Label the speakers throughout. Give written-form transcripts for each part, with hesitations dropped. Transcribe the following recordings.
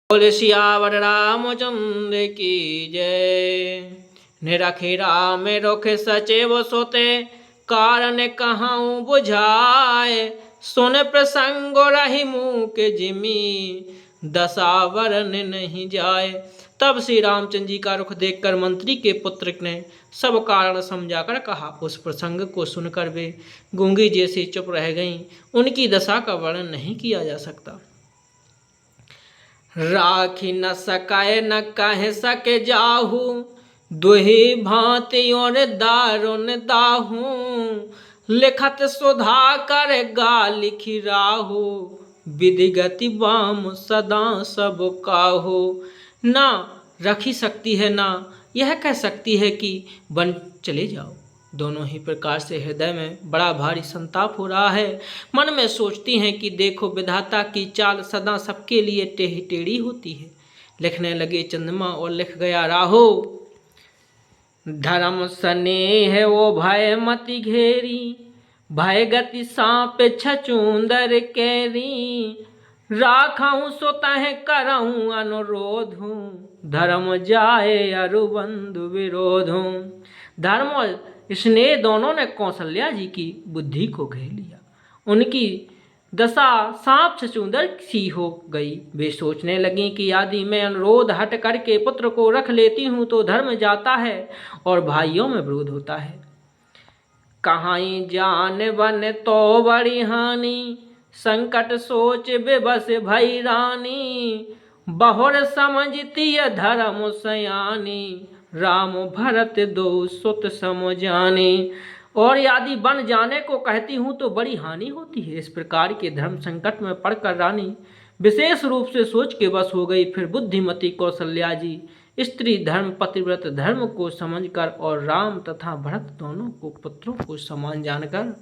Speaker 1: बोल सियावर रामचंद्र की जय। निरखी राम रोख सचेव सोते, कारण कहाँ बुझाए। सुन प्रसंग रही मूक जिमी, दशावरन नहीं जाए। तब श्री रामचंद्र जी का रुख देखकर मंत्री के पुत्र ने सब कारण समझाकर कहा। उस प्रसंग को सुनकर वे गूंगी जैसी चुप रह गईं। उनकी दशा का वर्णन नहीं किया जा सकता। राखी न सकाए न कह सके जाहू, दुही भांति और दारुन दाहू। लिखत सुधा कर गा लिखी राहू, विधिगति वाम सदा सब काहू। ना रखी सकती है ना यह कह सकती है कि वन चले जाओ। दोनों ही प्रकार से हृदय में बड़ा भारी संताप हो रहा है। मन में सोचती हैं कि देखो विधाता की चाल सदा सबके लिए टेढ़ी टेढ़ी होती है। लिखने लगे चंद्रमा और लिख गया राहो। धर्म स्नेह वो भय मति घेरी, भय गति सांप छचूंदर कैरी। राखाऊं सो तह कराऊं अनुरोधूं, धर्म जाए अरुबंधु विरोधूं। धर्म और स्नेह दोनों ने कौशल्या जी की बुद्धि को घेर लिया। उनकी दशा सांप छचूंदर सी हो गई। वे सोचने लगी कि यदि मैं अनुरोध हट करके पुत्र को रख लेती हूँ तो धर्म जाता है और भाइयों में विरोध होता है। कहाँ जान बन तो बड़ी हानि, संकट सोच बेबस भई रानी। बहुर समझती धर्म सयानी, राम भरत दो सुत समझाने। और यदि बन जाने को कहती हूँ तो बड़ी हानि होती है। इस प्रकार के धर्म संकट में पड़कर रानी विशेष रूप से सोच के बस हो गई। फिर बुद्धिमती कौशल्या जी स्त्री धर्म पतिव्रत धर्म को समझकर और राम तथा भरत दोनों को पुत्रों को समान जानकर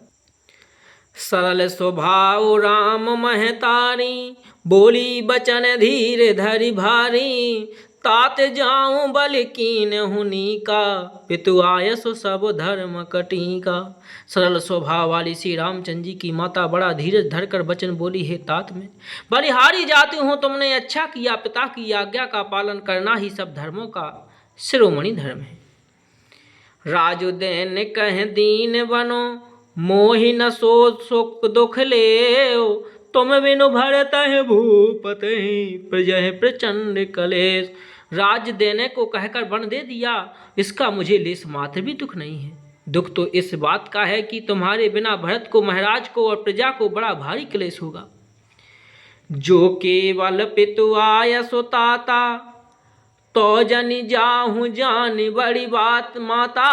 Speaker 1: सरल स्वभाव राम महतारी, बोली बचन धीरे धरि भारी। तात जाऊं बल कीन हुनी का, पितु आयस सब धर्म कटी का। सरल स्वभाव वाली श्री रामचंद्र जी की माता बड़ा धीरज धरकर वचन बोली। है तात में बलिहारी जाती हूँ, तुमने अच्छा किया। पिता की आज्ञा का पालन करना ही सब धर्मों का शिरोमणि धर्म है। राजुदैन कह दीन बनो, मोहि न सो सुख दुख ले। तुम बिनु भरत भूपति, प्रजह प्रचंड कलेश। राज देने को कहकर वन दे दिया, इसका मुझे लेस मात्र भी दुख नहीं है। दुख तो इस बात का है कि तुम्हारे बिना भरत को, महाराज को और प्रजा को बड़ा भारी क्लेश होगा। जो केवल पितु आय सुताता, तो जनि जाहूँ जान बड़ी बात माता।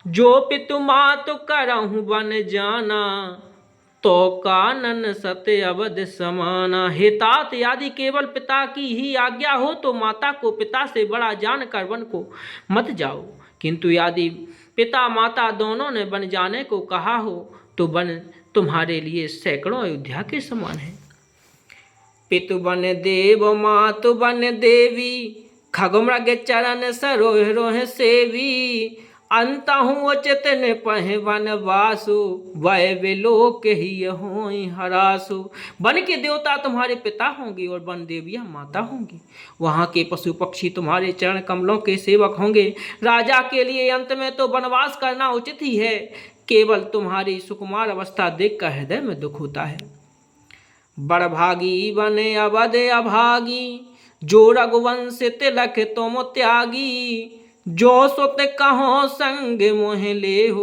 Speaker 1: जो पितु मातु करहूँ बन जाना, तो कानन सत्य अवध समाना। हे तात, यदि केवल पिता की ही आज्ञा हो तो माता को पिता से बड़ा जानकर वन को मत जाओ। किंतु यदि पिता माता दोनों ने बन जाने को कहा हो तो वन तुम्हारे लिए सैकड़ों अयोध्या के समान है। पितु बन देव मातु बन देवी, खगमृग चरण सरोह रोह सेवी। अंतहु उचित ने पह वन वासु, वह विलोक ही होई हरासु। वन के देवता तुम्हारे पिता होंगे और वन देवियां माता होंगी। वहाँ के पशु पक्षी तुम्हारे चरण कमलों के सेवक होंगे। राजा के लिए अंत में तो वनवास करना उचित ही है। केवल तुम्हारी सुकुमार अवस्था देखकर हृदय में दुख होता है। बड़भागी बने अवध अभागी, जो रघुवंश तिलक तुम त्यागी। जो सुत कहो संग मोह लेहु,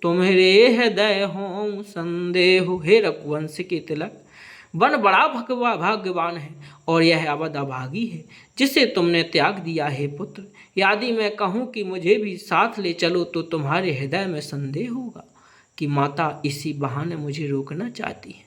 Speaker 1: तुम्हारे हृदय हो संदेह। हे रघुवंश के तिलक, वन बड़ा भाग्यवान है और यह अवध अभागी है जिसे तुमने त्याग दिया है। पुत्र, यदि मैं कहूँ कि मुझे भी साथ ले चलो तो तुम्हारे हृदय में संदेह होगा कि माता इसी बहाने मुझे रोकना चाहती है।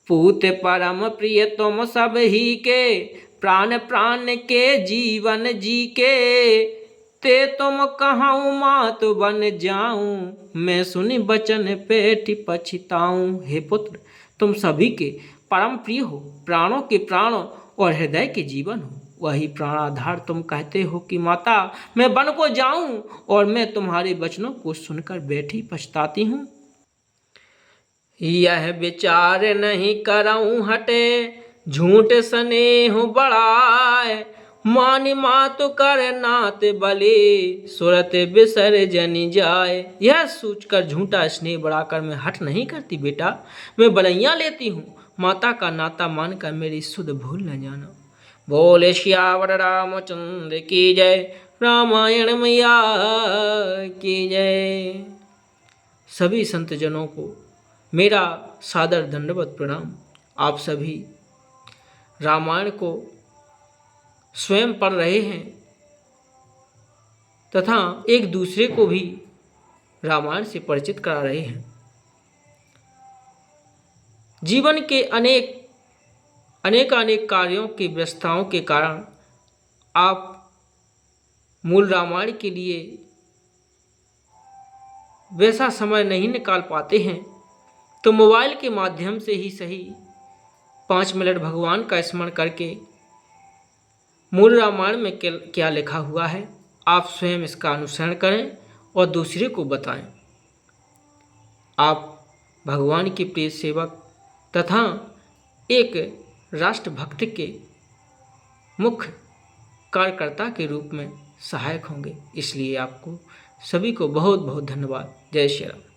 Speaker 1: पूत परम प्रिय तुम सब ही के, प्राण प्राण के जीवन जी के। ते तुम कहाँ मात बन जाऊं, मैं सुनी बचन पेट पछताऊं। हे पुत्र, तुम सभी के परम प्रिय हो, प्राणों के प्राण और हृदय के जीवन हो। वही प्राणाधार तुम कहते हो कि माता मैं वन को जाऊं और मैं तुम्हारे वचनों को सुनकर बैठी पछताती हूँ। यह विचार नहीं कराऊं हटे, झूठ स्नेह बढ़ाए, मान मात कर नात बले, सुरत बिसर जन जाए। यह सोचकर झूठा स्नेह बढ़ाकर मैं हट नहीं करती बेटा, मैं बलैया लेती हूँ, माता का नाता मानकर मेरी सुध भूल न जाना। बोले श्यावर रामचंद्र की जय, रामायण मैया की जय। सभी संतजनों को मेरा सादर दंडवत प्रणाम। आप सभी रामायण को स्वयं पढ़ रहे हैं तथा एक दूसरे को भी रामायण से परिचित करा रहे हैं। जीवन के अनेक कार्यों की व्यस्तताओं के कारण आप मूल रामायण के लिए वैसा समय नहीं निकाल पाते हैं, तो मोबाइल के माध्यम से ही सही 5 मिनट भगवान का स्मरण करके मूल रामायण में क्या लिखा हुआ है आप स्वयं इसका अनुसरण करें और दूसरे को बताएं। आप भगवान की प्रिय सेवक तथा एक राष्ट्रभक्त के मुख्य कार्यकर्ता के रूप में सहायक होंगे। इसलिए आपको सभी को बहुत बहुत धन्यवाद। जय श्री राम।